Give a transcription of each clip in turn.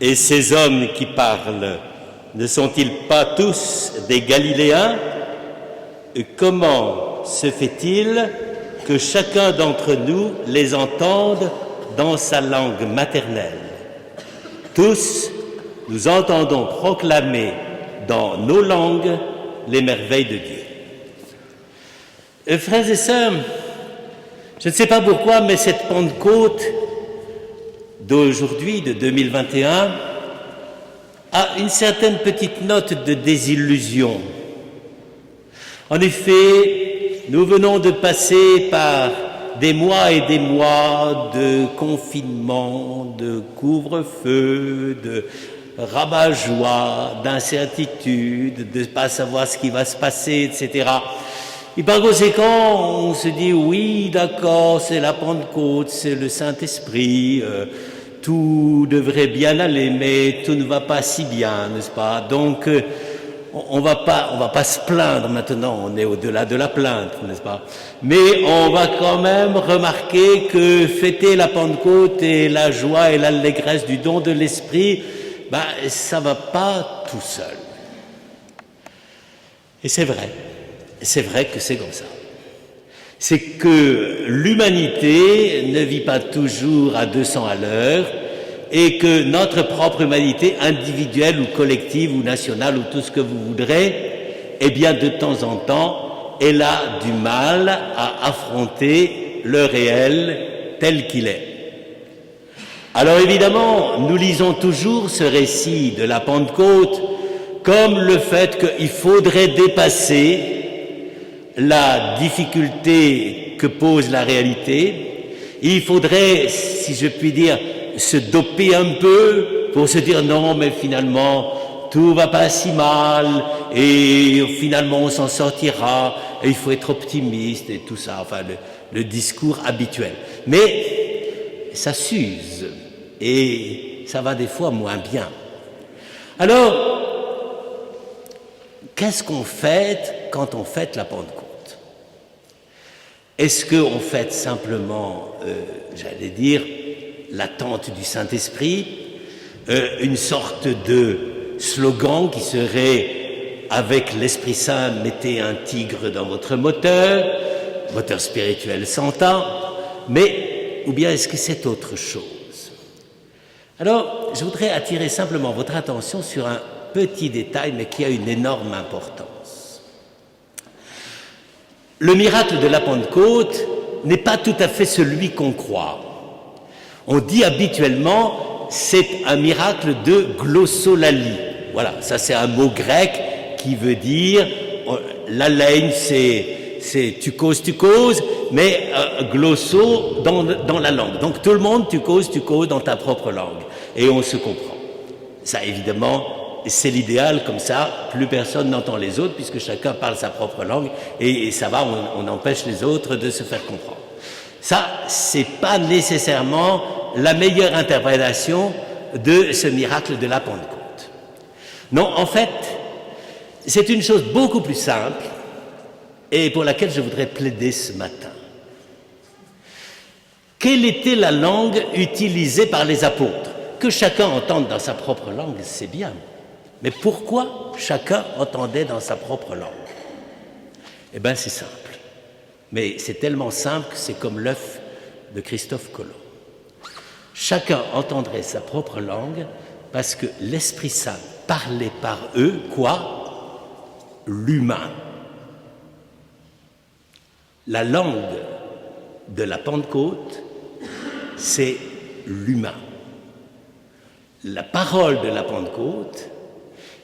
Et ces hommes qui parlent, ne sont-ils pas tous des Galiléens? Comment se fait-il que chacun d'entre nous les entende dans sa langue maternelle? Tous, nous entendons proclamer dans nos langues les merveilles de Dieu. Frères et sœurs, je ne sais pas pourquoi, mais cette Pentecôte d'aujourd'hui, de 2021, a une certaine petite note de désillusion. En effet, nous venons de passer par des mois et des mois de confinement, de couvre-feu, de rabat-joie, d'incertitude, de ne pas savoir ce qui va se passer, etc. Et par conséquent, on se dit, oui, d'accord, c'est la Pentecôte, c'est le Saint-Esprit, tout devrait bien aller, mais tout ne va pas si bien, n'est-ce pas? Donc, on va pas se plaindre maintenant, on est au-delà de la plainte, n'est-ce pas? Mais on va quand même remarquer que fêter la Pentecôte et la joie et l'allégresse du don de l'Esprit, ça va pas tout seul. Et c'est vrai que c'est comme ça. C'est que l'humanité ne vit pas toujours à 200 à l'heure et que notre propre humanité, individuelle ou collective ou nationale ou tout ce que vous voudrez, eh bien de temps en temps, elle a du mal à affronter le réel tel qu'il est. Alors évidemment, nous lisons toujours ce récit de la Pentecôte comme le fait qu'il faudrait dépasser la difficulté que pose la réalité. Il faudrait, si je puis dire, se doper un peu pour se dire non, mais finalement, tout va pas si mal et finalement on s'en sortira et il faut être optimiste et tout ça, enfin le discours habituel. Mais ça s'use et ça va des fois moins bien. Alors, qu'est-ce qu'on fête quand on fête la Pentecôte? Est-ce qu'on fête simplement, j'allais dire, l'attente du Saint-Esprit, une sorte de slogan qui serait « Avec l'Esprit Saint, mettez un tigre dans votre moteur spirituel s'entend », mais ou bien est-ce que c'est autre chose? Alors, je voudrais attirer simplement votre attention sur un petit détail, mais qui a une énorme importance. Le miracle de la Pentecôte n'est pas tout à fait celui qu'on croit. On dit habituellement, c'est un miracle de glossolalie. Voilà, ça c'est un mot grec qui veut dire, l'alène c'est tu causes, mais glosso dans la langue. Donc tout le monde, tu causes dans ta propre langue. Et on se comprend. Ça évidemment, c'est l'idéal, comme ça, plus personne n'entend les autres, puisque chacun parle sa propre langue, et ça va, on empêche les autres de se faire comprendre. Ça, c'est pas nécessairement la meilleure interprétation de ce miracle de la Pentecôte. Non, en fait, c'est une chose beaucoup plus simple, et pour laquelle je voudrais plaider ce matin. Quelle était la langue utilisée par les apôtres? Que chacun entende dans sa propre langue, c'est bien. Mais pourquoi chacun entendait dans sa propre langue? Eh bien, c'est simple. Mais c'est tellement simple que c'est comme l'œuf de Christophe Colomb. Chacun entendrait sa propre langue parce que l'Esprit Saint parlait par eux, quoi? L'humain. La langue de la Pentecôte, c'est l'humain. La parole de la Pentecôte,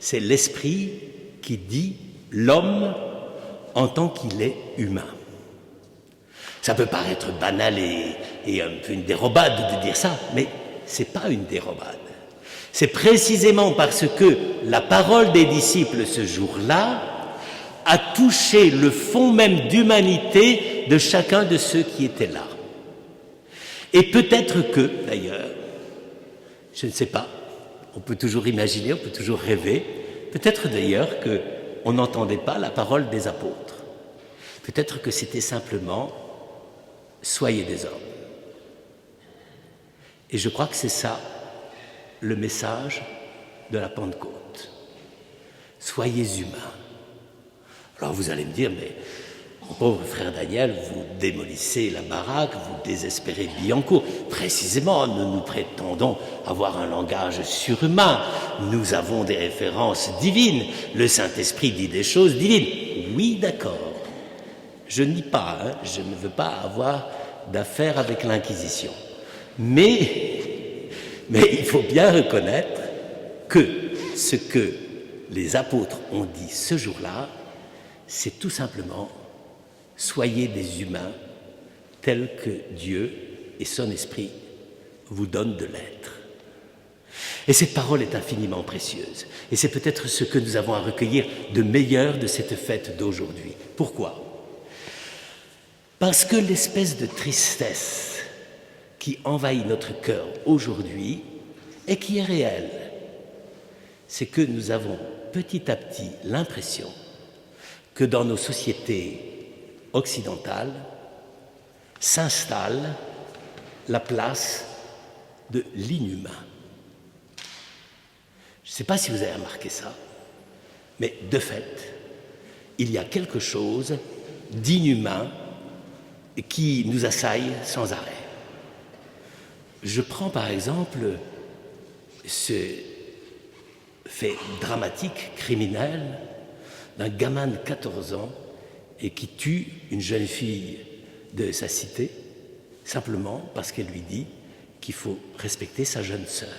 c'est l'Esprit qui dit l'homme en tant qu'il est humain. Ça peut paraître banal et un peu une dérobade de dire ça, mais c'est pas une dérobade. C'est précisément parce que la parole des disciples ce jour-là a touché le fond même d'humanité de chacun de ceux qui étaient là. Et peut-être que, d'ailleurs, je ne sais pas, on peut toujours imaginer, on peut toujours rêver, peut-être d'ailleurs qu'on n'entendait pas la parole des apôtres. Peut-être que c'était simplement « soyez des hommes ». Et je crois que c'est ça le message de la Pentecôte. Soyez humains. Alors vous allez me dire, mais mon pauvre frère Daniel, vous démolissez la baraque, vous désespérez Billancourt. Précisément, nous prétendons avoir un langage surhumain. Nous avons des références divines. Le Saint-Esprit dit des choses divines. Oui, d'accord. Je ne nie pas, je ne veux pas avoir d'affaires avec l'Inquisition. Mais il faut bien reconnaître que ce que les apôtres ont dit ce jour-là, c'est tout simplement « Soyez des humains tels que Dieu et son Esprit vous donnent de l'être ». Et cette parole est infiniment précieuse. Et c'est peut-être ce que nous avons à recueillir de meilleur de cette fête d'aujourd'hui. Pourquoi ? Parce que l'espèce de tristesse qui envahit notre cœur aujourd'hui et qui est réelle, c'est que nous avons petit à petit l'impression que dans nos sociétés occidentales s'installe la place de l'inhumain. Je ne sais pas si vous avez remarqué ça, mais de fait, il y a quelque chose d'inhumain qui nous assaille sans arrêt. Je prends par exemple ce fait dramatique, criminel, d'un gamin de 14 ans et qui tue une jeune fille de sa cité simplement parce qu'elle lui dit qu'il faut respecter sa jeune sœur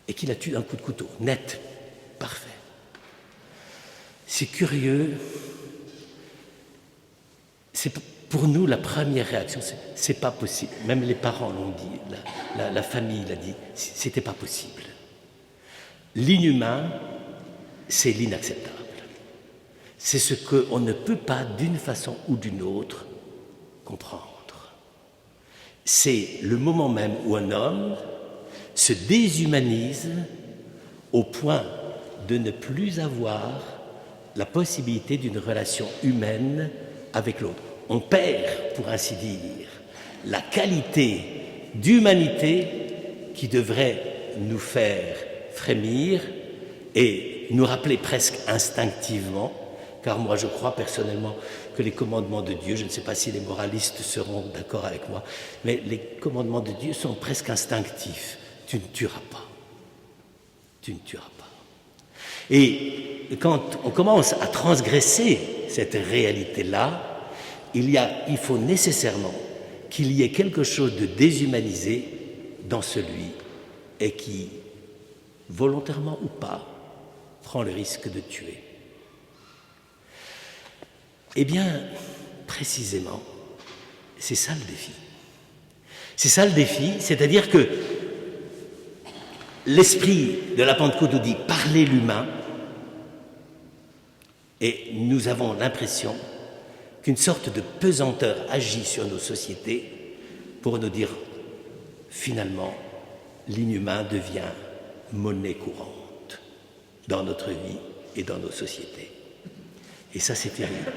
et qu'il la tue d'un coup de couteau, net, parfait. C'est curieux, c'est pour nous la première réaction, c'est pas possible. Même les parents l'ont dit, la famille l'a dit, c'était pas possible. L'inhumain, c'est l'inacceptable. C'est ce qu'on ne peut pas, d'une façon ou d'une autre, comprendre. C'est le moment même où un homme se déshumanise au point de ne plus avoir la possibilité d'une relation humaine avec l'autre. On perd, pour ainsi dire, la qualité d'humanité qui devrait nous faire frémir et nous rappeler presque instinctivement, car moi je crois personnellement que les commandements de Dieu, je ne sais pas si les moralistes seront d'accord avec moi, mais les commandements de Dieu sont presque instinctifs. Tu ne tueras pas. Tu ne tueras pas. Et quand on commence à transgresser cette réalité-là, il faut nécessairement qu'il y ait quelque chose de déshumanisé dans celui et qui, volontairement ou pas, prend le risque de tuer. Eh bien, précisément, c'est ça le défi. C'est ça le défi, c'est-à-dire que l'esprit de la Pentecôte nous dit « parlez l'humain » et nous avons l'impression qu'une sorte de pesanteur agit sur nos sociétés pour nous dire finalement l'inhumain devient monnaie courante dans notre vie et dans nos sociétés. Et ça, c'est terrible.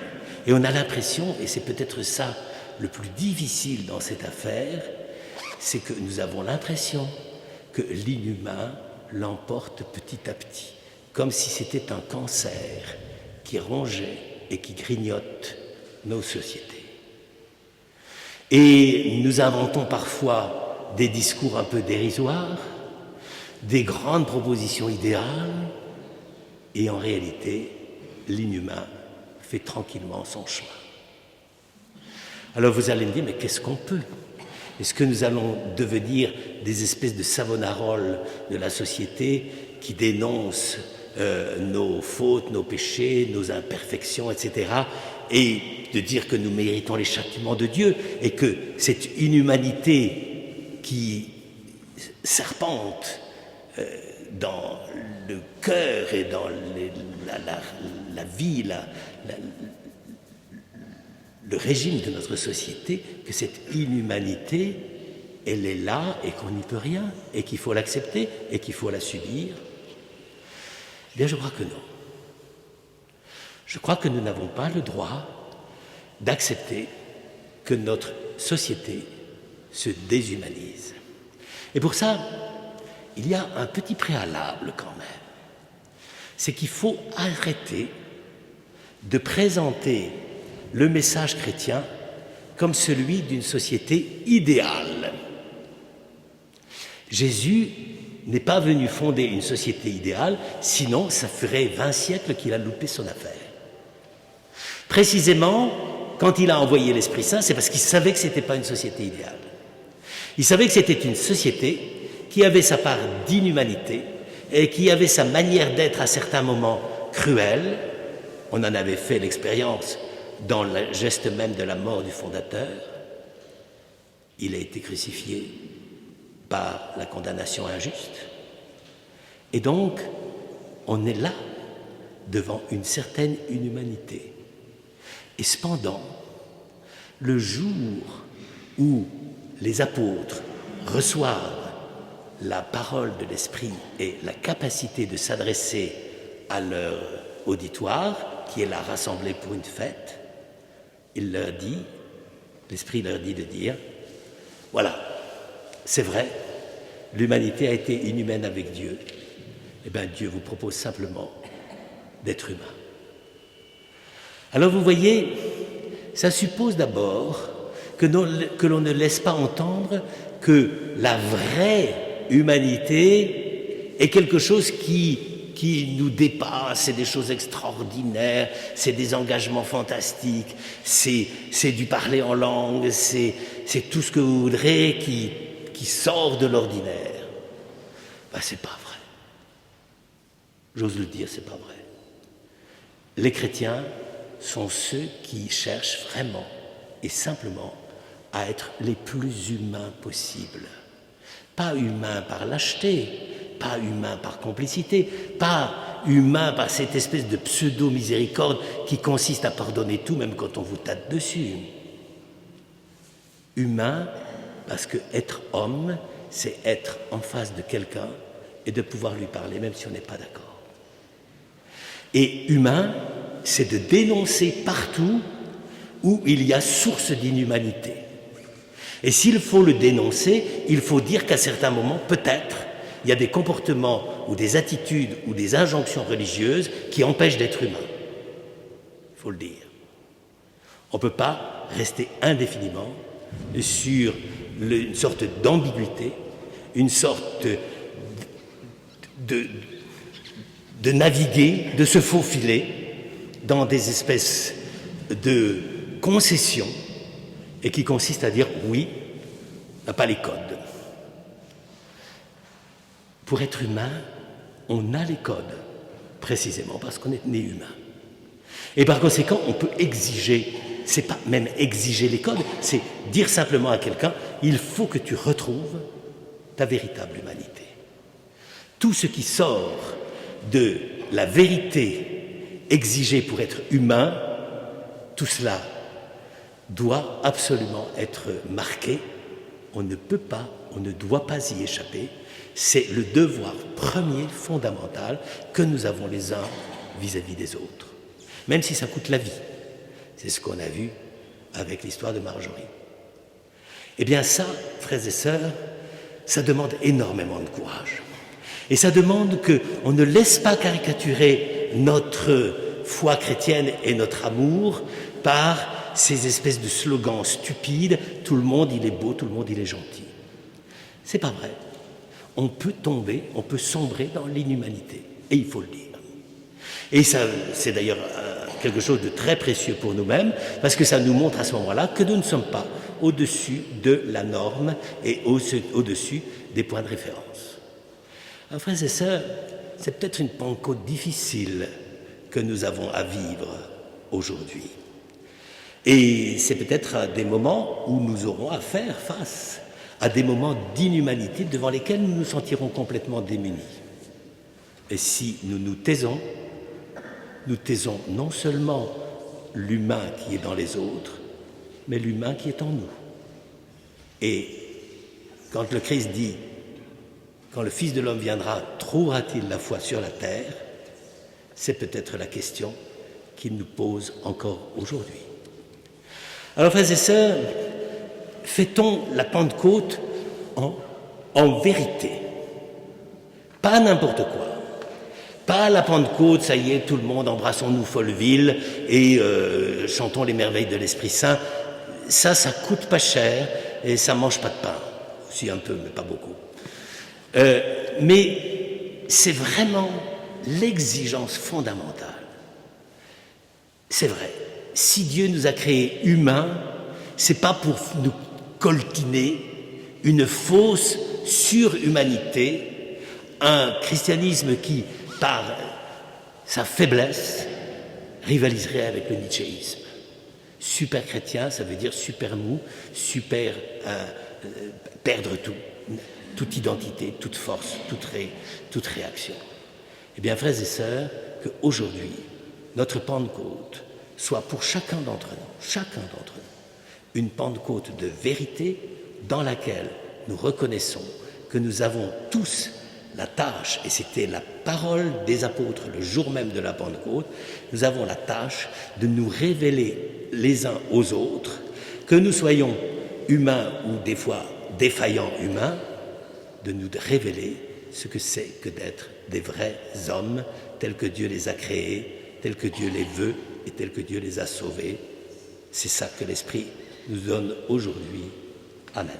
Et on a l'impression, et c'est peut-être ça le plus difficile dans cette affaire, c'est que nous avons l'impression que l'inhumain l'emporte petit à petit, comme si c'était un cancer qui rongeait et qui grignote nos sociétés. Et nous inventons parfois des discours un peu dérisoires, des grandes propositions idéales, et en réalité, l'inhumain fait tranquillement son chemin. Alors vous allez me dire, mais qu'est-ce qu'on peut ? Est-ce que nous allons devenir des espèces de Savonaroles de la société qui dénoncent nos fautes, nos péchés, nos imperfections, etc., et de dire que nous méritons les châtiments de Dieu et que cette inhumanité qui serpente dans le cœur et dans la vie, le régime de notre société, que cette inhumanité, elle est là et qu'on n'y peut rien, et qu'il faut l'accepter et qu'il faut la subir. Eh bien, je crois que non. Je crois que nous n'avons pas le droit d'accepter que notre société se déshumanise. Et pour ça, il y a un petit préalable quand même. C'est qu'il faut arrêter de présenter le message chrétien comme celui d'une société idéale. Jésus n'est pas venu fonder une société idéale, sinon ça ferait 20 siècles qu'il a loupé son affaire. Précisément, quand il a envoyé l'Esprit Saint, c'est parce qu'il savait que ce n'était pas une société idéale. Il savait que c'était une société qui avait sa part d'inhumanité et qui avait sa manière d'être à certains moments cruelle. On en avait fait l'expérience dans le geste même de la mort du fondateur. Il a été crucifié par la condamnation injuste. Et donc, on est là, devant une certaine inhumanité. Et cependant, le jour où les apôtres reçoivent la parole de l'Esprit et la capacité de s'adresser à leur auditoire, qui est là rassemblé pour une fête, il leur dit, l'Esprit leur dit de dire, voilà, c'est vrai, l'humanité a été inhumaine avec Dieu. Eh bien, Dieu vous propose simplement d'être humain. Alors vous voyez, ça suppose d'abord que l'on ne laisse pas entendre que la vraie humanité est quelque chose qui nous dépasse, c'est des choses extraordinaires, c'est des engagements fantastiques, c'est du parler en langue, c'est tout ce que vous voudrez qui sort de l'ordinaire. Ben, c'est pas vrai. J'ose le dire, c'est pas vrai. Les chrétiens sont ceux qui cherchent vraiment et simplement à être les plus humains possibles. Pas humains par lâcheté, pas humains par complicité, pas humains par cette espèce de pseudo-miséricorde qui consiste à pardonner tout, même quand on vous tape dessus. Humain, parce que être homme, c'est être en face de quelqu'un et de pouvoir lui parler, même si on n'est pas d'accord. Et humain, c'est de dénoncer partout où il y a source d'inhumanité. Et s'il faut le dénoncer, il faut dire qu'à certains moments, peut-être, il y a des comportements ou des attitudes ou des injonctions religieuses qui empêchent d'être humain. Il faut le dire. On ne peut pas rester indéfiniment sur une sorte d'ambiguïté, une sorte de naviguer, de se faufiler dans des espèces de concessions et qui consistent à dire oui, on n'a pas les codes. Pour être humain, on a les codes, précisément parce qu'on est né humain. Et par conséquent, on peut exiger, c'est pas même exiger les codes, c'est dire simplement à quelqu'un, il faut que tu retrouves ta véritable humanité. Tout ce qui sort de la vérité exigée pour être humain, tout cela doit absolument être marqué. On ne peut pas, on ne doit pas y échapper. C'est le devoir premier, fondamental, que nous avons les uns vis-à-vis des autres. Même si ça coûte la vie. C'est ce qu'on a vu avec l'histoire de Marjorie. Eh bien ça, frères et sœurs, ça demande énormément de courage. Et ça demande qu'on ne laisse pas caricaturer notre foi chrétienne et notre amour par ces espèces de slogans stupides, tout le monde il est beau, tout le monde il est gentil. C'est pas vrai. On peut tomber, on peut sombrer dans l'inhumanité, et il faut le dire. Et ça, c'est d'ailleurs quelque chose de très précieux pour nous-mêmes, parce que ça nous montre à ce moment-là que nous ne sommes pas au-dessus de la norme et au-dessus des points de référence. Alors, frères et sœurs, c'est peut-être une Pentecôte difficile que nous avons à vivre aujourd'hui. Et c'est peut-être à des moments où nous aurons à faire face à des moments d'inhumanité devant lesquels nous nous sentirons complètement démunis. Et si nous nous taisons non seulement l'humain qui est dans les autres, mais l'humain qui est en nous. Et quand le Christ dit « Quand le Fils de l'homme viendra, trouvera-t-il la foi sur la terre ?» c'est peut-être la question qu'il nous pose encore aujourd'hui. Alors, frères et sœurs, fêtons la Pentecôte en vérité. Pas n'importe quoi. Pas à la Pentecôte, ça y est, tout le monde, embrassons-nous Folleville et chantons les merveilles de l'Esprit Saint. Ça coûte pas cher et ça mange pas de pain. Si un peu, mais pas beaucoup. Mais c'est vraiment l'exigence fondamentale. C'est vrai, si Dieu nous a créés humains, c'est pas pour nous coltiner une fausse surhumanité, un christianisme qui, par sa faiblesse, rivaliserait avec le nietzschéisme. Super chrétien, ça veut dire super mou, super perdre tout, toute identité, toute force, toute réaction. Eh bien, frères et sœurs, qu'aujourd'hui, notre Pentecôte soit pour chacun d'entre nous, une Pentecôte de vérité dans laquelle nous reconnaissons que nous avons tous la tâche, et c'était la parole des apôtres le jour même de la Pentecôte, nous avons la tâche de nous révéler les uns aux autres, que nous soyons humains ou des fois défaillants humains, de nous révéler ce que c'est que d'être des vrais hommes tels que Dieu les a créés, tels que Dieu les veut et tels que Dieu les a sauvés. C'est ça que l'Esprit nous donne aujourd'hui. Amen.